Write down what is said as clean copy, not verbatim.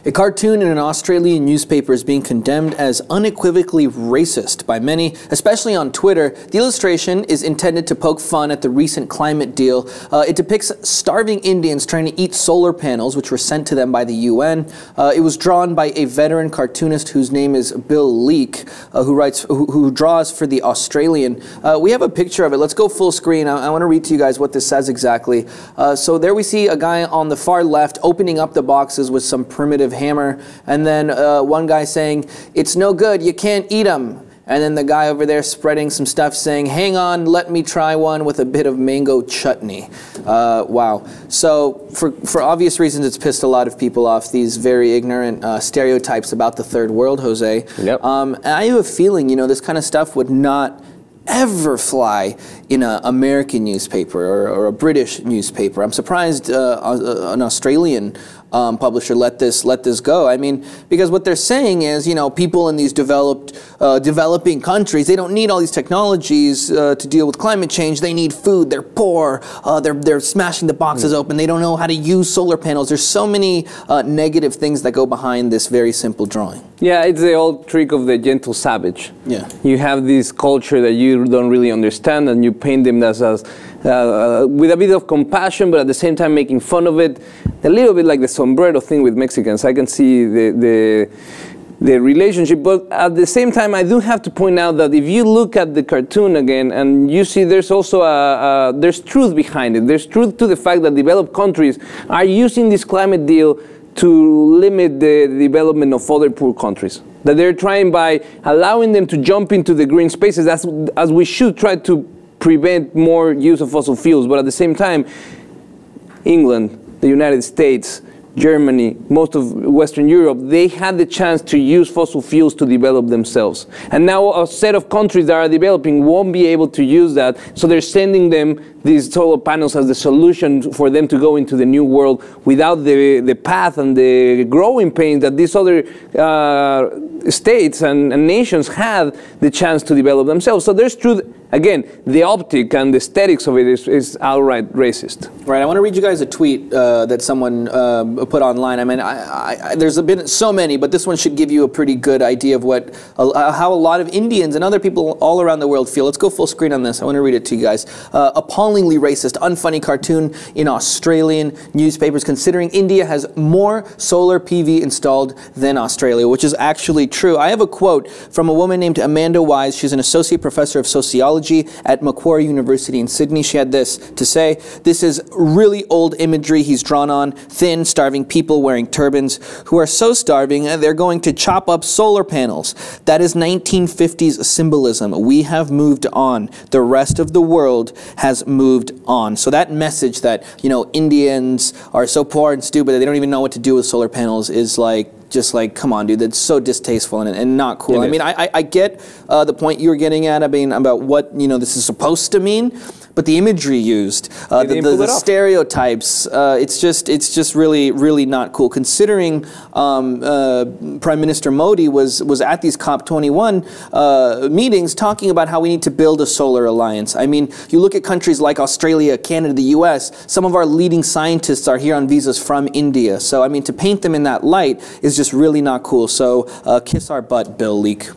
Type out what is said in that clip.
A cartoon in an Australian newspaper is being condemned as unequivocally racist by many, especially on Twitter. The illustration is intended to poke fun at the recent climate deal. It depicts starving Indians trying to eat solar panels, which were sent to them by the UN. It was drawn by a veteran cartoonist whose name is Bill Leak, who draws for The Australian. We have a picture of it. Let's go full screen. I want to read to you guys what this says exactly. So there we see a guy on the far left opening up the boxes with some primitive hammer, and then one guy saying, "It's no good, you can't eat them." And then the guy over there spreading some stuff saying, "Hang on, let me try one with a bit of mango chutney." Wow. So for obvious reasons, it's pissed a lot of people off, these very ignorant stereotypes about the third world, Jose. Yep. And I have a feeling, this kind of stuff would not ever fly in an American newspaper or a British newspaper. I'm surprised an Australian publisher let this go. I mean, because what they're saying is, people in these developing countries, they don't need all these technologies to deal with climate change. They need food. They're poor. They're smashing the boxes open. They don't know how to use solar panels. There's so many negative things that go behind this very simple drawing. Yeah, it's the old trick of the gentle savage. Yeah. You have this culture that you don't really understand, and you paint them as with a bit of compassion, but at the same time making fun of it. A little bit like the sombrero thing with Mexicans. I can see the relationship, but at the same time, I do have to point out that if you look at the cartoon again, and you see there's also there's truth behind it. There's truth to the fact that developed countries are using this climate deal to limit the development of other poor countries. That they're trying, by allowing them to jump into the green spaces, as we should try to prevent more use of fossil fuels. But at the same time, England, the United States, Germany, most of Western Europe, they had the chance to use fossil fuels to develop themselves. And now a set of countries that are developing won't be able to use that, so they're sending them these solar panels as the solution for them to go into the new world without the path and the growing pains that these other states and nations had the chance to develop themselves. So there's truth. Again, the optic and the aesthetics of it is outright racist. Right. I want to read you guys a tweet that someone put online. I mean, there's been so many, but this one should give you a pretty good idea of how a lot of Indians and other people all around the world feel. Let's go full screen on this. I want to read it to you guys. Appallingly racist, unfunny cartoon in Australian newspapers considering India has more solar PV installed than Australia, which is actually true. I have a quote from a woman named Amanda Wise. She's an associate professor of sociology at Macquarie University in Sydney. She had this to say: "This is really old imagery he's drawn on, thin, starving people wearing turbans who are so starving they're going to chop up solar panels. That is 1950s symbolism. We have moved on. The rest of the world has moved on." So that message that, Indians are so poor and stupid that they don't even know what to do with solar panels is just like, come on, dude, that's so distasteful and not cool. I mean, I get the point you were getting at, about what, this is supposed to mean, but the imagery used, the stereotypes, it's just really, really not cool. Considering Prime Minister Modi was at these COP21 meetings talking about how we need to build a solar alliance. I mean, you look at countries like Australia, Canada, the US, some of our leading scientists are here on visas from India. So, I mean, to paint them in that light is just really not cool. So, kiss our butt, Bill Leak.